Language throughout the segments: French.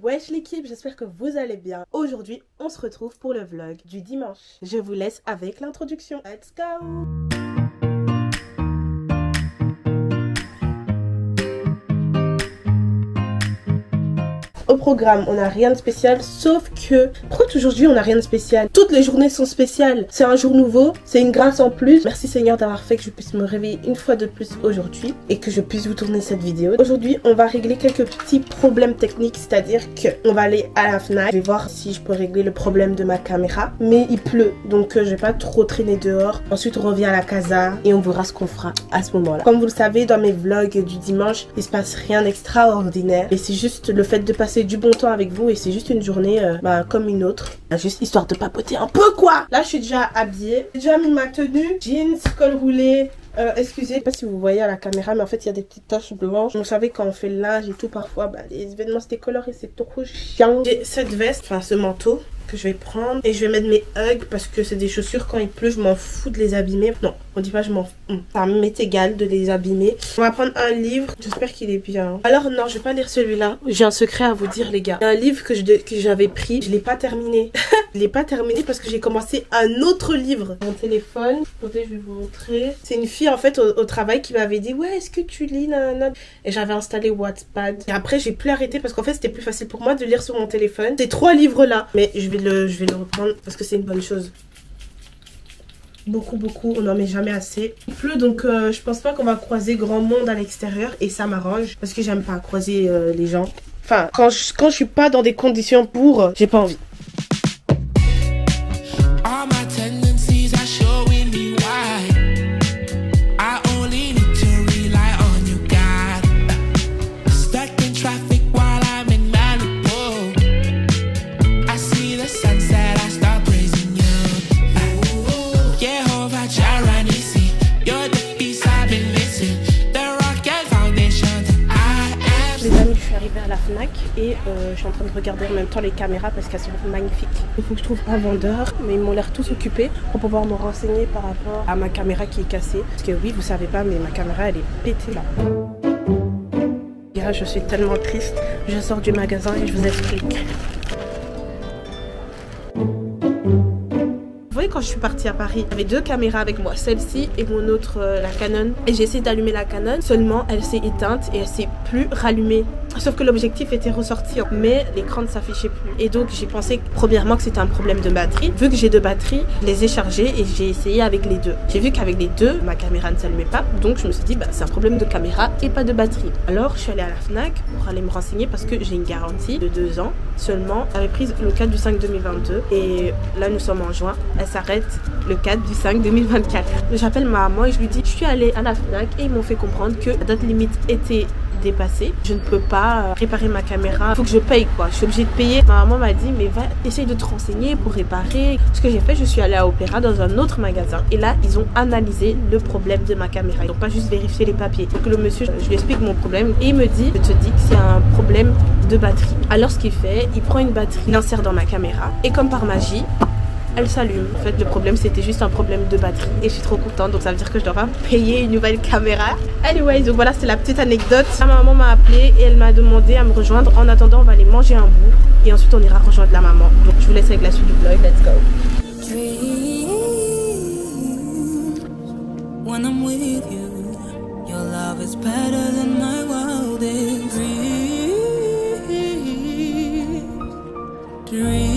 Wesh l'équipe, j'espère que vous allez bien. Aujourd'hui, on se retrouve pour le vlog du dimanche. Je vous laisse avec l'introduction. Let's go! Au programme, on n'a rien de spécial, sauf que... Pourquoi aujourd'hui on n'a rien de spécial? Toutes les journées sont spéciales. C'est un jour nouveau, c'est une grâce en plus. Merci Seigneur d'avoir fait que je puisse me réveiller une fois de plus aujourd'hui et que je puisse vous tourner cette vidéo. Aujourd'hui, on va régler quelques petits problèmes techniques, c'est-à-dire que on va aller à la FNAC. Je vais voir si je peux régler le problème de ma caméra. Mais il pleut, donc je vais pas trop traîner dehors. Ensuite, on revient à la casa et on verra ce qu'on fera à ce moment-là. Comme vous le savez, dans mes vlogs du dimanche, il se passe rien d'extraordinaire. Et c'est juste le fait de passer du bon temps avec vous et c'est juste une journée comme une autre, juste histoire de papoter un peu quoi. Là je suis déjà habillée, j'ai déjà mis ma tenue, jeans, col roulé. Excusez, je sais pas si vous voyez à la caméra, mais en fait il y a des petites taches blanches. Vous savez quand on fait le linge et tout, parfois les événements c'était coloré, c'est trop chiant. J'ai cette veste, enfin ce manteau que je vais prendre et je vais mettre mes Ugg parce que c'est des chaussures, quand il pleut je m'en fous de les abîmer. Non, on dit pas je m'en fous, ça m'est égal de les abîmer. On va prendre un livre, j'espère qu'il est bien. Alors non, je vais pas lire celui-là, j'ai un secret à vous dire les gars. Il y a un livre que j'avais pris, je l'ai pas terminé. Je l'ai pas terminé parce que j'ai commencé un autre livre. Mon téléphone, attendez je vais vous montrer. C'est une fille en fait au travail qui m'avait dit ouais est-ce que tu lis nanana. Et j'avais installé Wattpad. Et après j'ai plus arrêté parce qu'en fait c'était plus facile pour moi de lire sur mon téléphone. Ces 3 livres là, mais je vais le reprendre parce que c'est une bonne chose. Beaucoup, on n'en met jamais assez. Il pleut donc je pense pas qu'on va croiser grand monde à l'extérieur et ça m'arrange parce que j'aime pas croiser les gens. Enfin, quand je suis pas dans des conditions pour, j'ai pas envie. À la FNAC et je suis en train de regarder en même temps les caméras parce qu'elles sont magnifiques. Il faut que je trouve un vendeur, mais ils m'ont l'air tous occupés pour pouvoir me renseigner par rapport à ma caméra qui est cassée. Parce que oui, vous savez pas, mais ma caméra elle est pétée là. Et là, je suis tellement triste. Je sors du magasin et je vous explique. Vous voyez quand je suis partie à Paris, j'avais 2 caméras avec moi, celle-ci et mon autre, la Canon. Et j'ai essayé d'allumer la Canon, seulement elle s'est éteinte et elle s'est plus rallumée. Sauf que l'objectif était ressorti, mais l'écran ne s'affichait plus. Et donc j'ai pensé premièrement que c'était un problème de batterie. Vu que j'ai 2 batteries, je les ai chargées et j'ai essayé avec les 2. J'ai vu qu'avec les 2, ma caméra ne s'allumait pas. Donc je me suis dit, bah, c'est un problème de caméra et pas de batterie. Alors je suis allée à la FNAC pour aller me renseigner parce que j'ai une garantie de 2 ans. Seulement, j'avais prise le 4 du 5 2022 et là nous sommes en juin. Elle s'arrête le 4 du 5 2024. J'appelle ma maman et je lui dis, je suis allée à la FNAC et ils m'ont fait comprendre que la date limite était dépassée. Je ne peux pas réparer ma caméra, il faut que je paye quoi, je suis obligée de payer. Ma maman m'a dit mais va essaye de te renseigner pour réparer. Ce que j'ai fait, je suis allée à Opéra dans un autre magasin et là ils ont analysé le problème de ma caméra, ils n'ont pas juste vérifié les papiers. Donc le monsieur, je lui explique mon problème et il me dit, je te dis que c'est un problème de batterie. Alors ce qu'il fait, il prend une batterie, il l'insère dans ma caméra et comme par magie elle s'allume. En fait le problème c'était juste un problème de batterie et je suis trop contente, donc ça veut dire que je dois pas payer une nouvelle caméra. Anyways, donc voilà, c'est la petite anecdote. Ma maman m'a appelé et elle m'a demandé à me rejoindre. En attendant on va aller manger un bout et ensuite on ira rejoindre la maman. Donc je vous laisse avec la suite du vlog, let's go. When I'm with you, your love is better than my wildest dreams.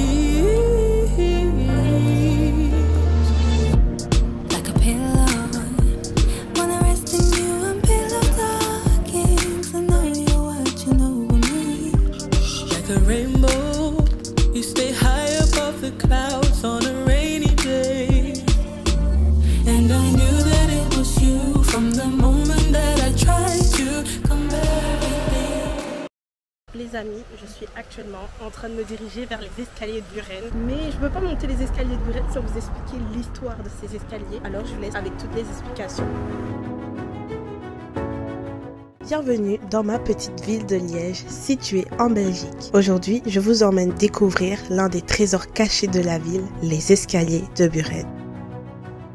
Les amis, je suis actuellement en train de me diriger vers les escaliers de Buren. Mais je ne peux pas monter les escaliers de Buren sans vous expliquer l'histoire de ces escaliers. Alors je vous laisse avec toutes les explications. Bienvenue dans ma petite ville de Liège, située en Belgique. Aujourd'hui, je vous emmène découvrir l'un des trésors cachés de la ville, les escaliers de Buren.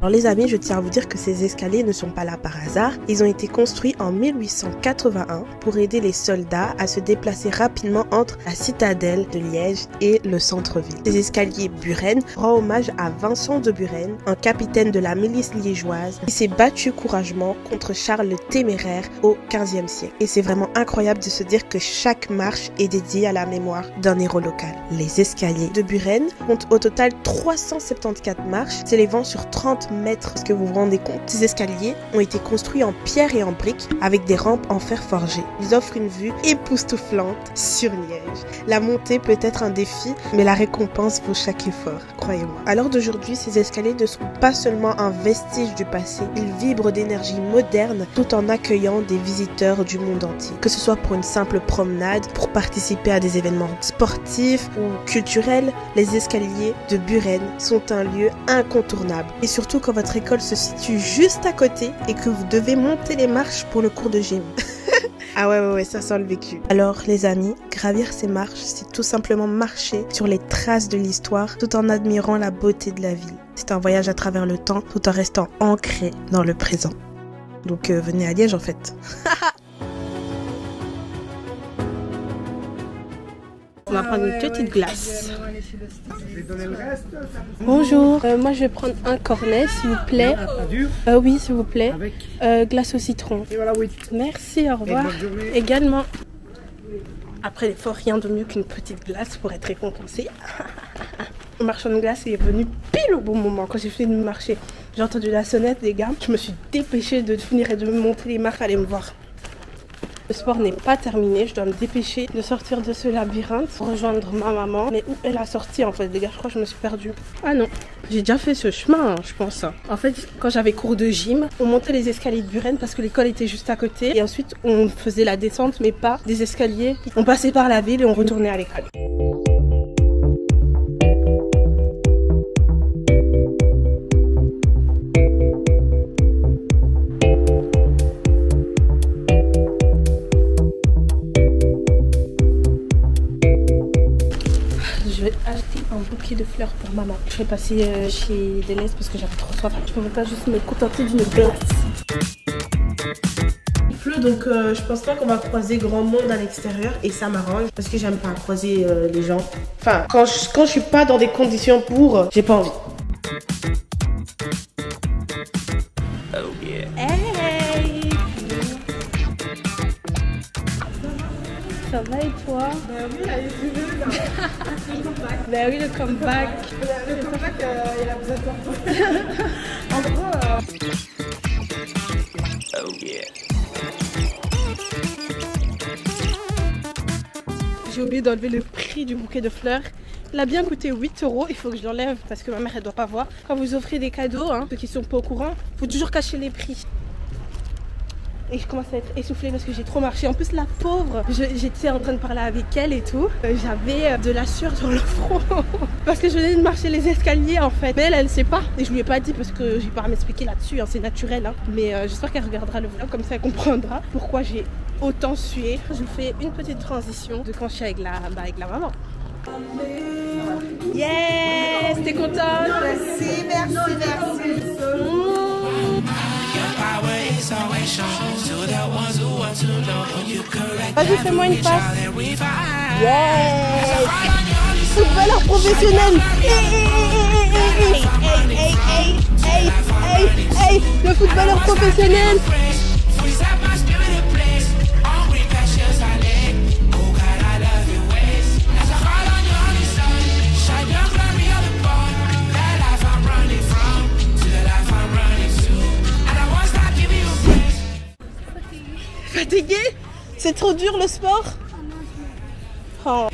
Alors les amis, je tiens à vous dire que ces escaliers ne sont pas là par hasard. Ils ont été construits en 1881 pour aider les soldats à se déplacer rapidement entre la citadelle de Liège et le centre-ville. Ces escaliers Buren rendent hommage à Vincent de Buren, un capitaine de la milice liégeoise qui s'est battu courageusement contre Charles le Téméraire au XVe siècle. Et c'est vraiment incroyable de se dire que chaque marche est dédiée à la mémoire d'un héros local. Les escaliers de Buren comptent au total 374 marches, s'élevant sur 30 mètres. Est-ce que vous vous rendez compte? Ces escaliers ont été construits en pierre et en briques avec des rampes en fer forgé. Ils offrent une vue époustouflante sur Liège. La montée peut être un défi, mais la récompense vaut chaque effort, croyez-moi. À l'heure d'aujourd'hui, ces escaliers ne sont pas seulement un vestige du passé, ils vibrent d'énergie moderne tout en accueillant des visiteurs du monde entier. Que ce soit pour une simple promenade, pour participer à des événements sportifs ou culturels, les escaliers de Buren sont un lieu incontournable. Et surtout quand votre école se situe juste à côté et que vous devez monter les marches pour le cours de gym. Ah ouais, ça sent le vécu. Alors les amis, gravir ces marches, c'est tout simplement marcher sur les traces de l'histoire tout en admirant la beauté de la ville. C'est un voyage à travers le temps tout en restant ancré dans le présent. Donc venez à Liège en fait. On va prendre une petite glace. Bonjour, moi je vais prendre un cornet s'il vous plaît. Oui s'il vous plaît. Glace au citron. Merci, au revoir. Également. Après l'effort, rien de mieux qu'une petite glace pour être récompensé. Le marchand de glace est venu pile au bon moment quand j'ai fini de marcher. J'ai entendu la sonnette des gars. Je me suis dépêchée de finir et de me monter les marches, allez me voir. Le sport n'est pas terminé, je dois me dépêcher de sortir de ce labyrinthe pour rejoindre ma maman. Mais où est la sortie en fait, les gars? Je crois que je me suis perdue. Ah non, j'ai déjà fait ce chemin, je pense. En fait, quand j'avais cours de gym, on montait les escaliers de Buren parce que l'école était juste à côté. Et ensuite, on faisait la descente, mais pas des escaliers. On passait par la ville et on retournait à l'école. Je vais acheter un bouquet de fleurs pour maman. Je vais passer chez Deleuze parce que j'avais trop soif. Je peux pas juste me contenter d'une glace. Il pleut donc je pense pas qu'on va croiser grand monde à l'extérieur et ça m'arrange parce que j'aime pas croiser les gens. Enfin, quand je suis pas dans des conditions pour, j'ai pas envie. Oh yeah. Hey! Ça va et toi? Bah oui, allez, bah oui, le comeback. Le comeback, il a besoin de toi. En gros, oh yeah. J'ai oublié d'enlever le prix du bouquet de fleurs. Il a bien coûté 8 €. Il faut que je l'enlève parce que ma mère elle doit pas voir. Quand vous offrez des cadeaux, hein, ceux qui sont pas au courant, il faut toujours cacher les prix. Et je commence à être essoufflée parce que j'ai trop marché. En plus la pauvre, j'étais en train de parler avec elle et tout. J'avais de la sueur sur le front parce que je venais de marcher les escaliers en fait. Mais elle sait pas et je lui ai pas dit parce que j'ai pas à m'expliquer là-dessus, hein, c'est naturel. Hein. Mais j'espère qu'elle regardera le vlog, comme ça elle comprendra pourquoi j'ai autant sué. Je fais une petite transition de quand je suis avec la maman. Yes, t'es contente? Merci. Vas-y, fais-moi une passe. Yes! Footballeur professionnel. Hey, le footballeur professionnel. Fatigué? C'est trop dur le sport? Oh.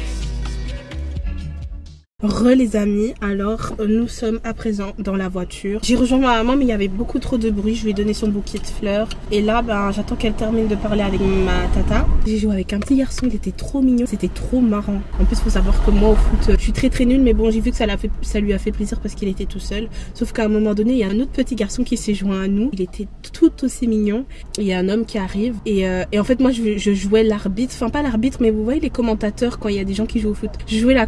Les amis, alors nous sommes à présent dans la voiture. J'ai rejoint ma maman mais il y avait beaucoup trop de bruit. Je lui ai donné son bouquet de fleurs. Et là j'attends qu'elle termine de parler avec ma tata. J'ai joué avec un petit garçon, il était trop mignon. C'était trop marrant. En plus faut savoir que moi au foot je suis très nulle. Mais bon j'ai vu que ça lui a fait plaisir parce qu'il était tout seul. Sauf qu'à un moment donné il y a un autre petit garçon qui s'est joint à nous. Il était tout aussi mignon. Il y a un homme qui arrive. Et en fait moi je jouais l'arbitre. Enfin pas l'arbitre mais vous voyez les commentateurs quand il y a des gens qui jouent au foot. Je jouais la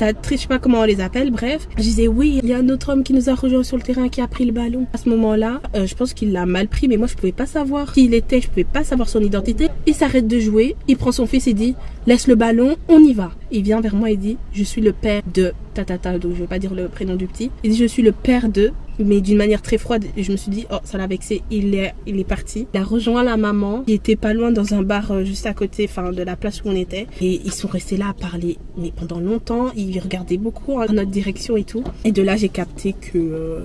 je sais pas comment on les appelle, bref. Je disais oui, il y a un autre homme qui nous a rejoint sur le terrain qui a pris le ballon. À ce moment-là, je pense qu'il l'a mal pris, mais moi je pouvais pas savoir qui il était, je pouvais pas savoir son identité. Il s'arrête de jouer, il prend son fils et dit laisse le ballon, on y va. Il vient vers moi et dit je suis le père de tatata, donc je vais pas dire le prénom du petit. Il dit je suis le père de, mais d'une manière très froide. Et je me suis dit oh ça l'a vexé. Il est parti. Il a rejoint la maman qui était pas loin dans un bar juste à côté, enfin de la place où on était. Et ils sont restés là à parler, mais pendant longtemps. Ils regardaient beaucoup en notre direction et tout. Et de là j'ai capté que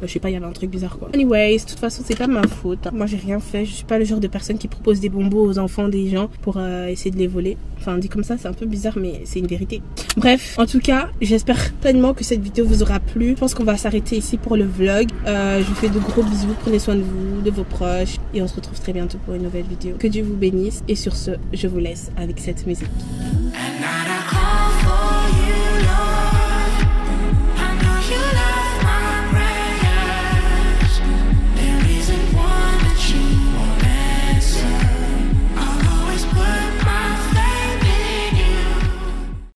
je sais pas, il y avait un truc bizarre quoi. Anyways, de toute façon c'est pas ma faute. Moi j'ai rien fait, je suis pas le genre de personne qui propose des bonbons aux enfants des gens pour essayer de les voler. Enfin dit comme ça c'est un peu bizarre mais c'est une vérité. Bref, en tout cas j'espère pleinement que cette vidéo vous aura plu. Je pense qu'on va s'arrêter ici pour le vlog. Je vous fais de gros bisous, prenez soin de vous, de vos proches. Et on se retrouve très bientôt pour une nouvelle vidéo. Que Dieu vous bénisse. Et sur ce, je vous laisse avec cette musique.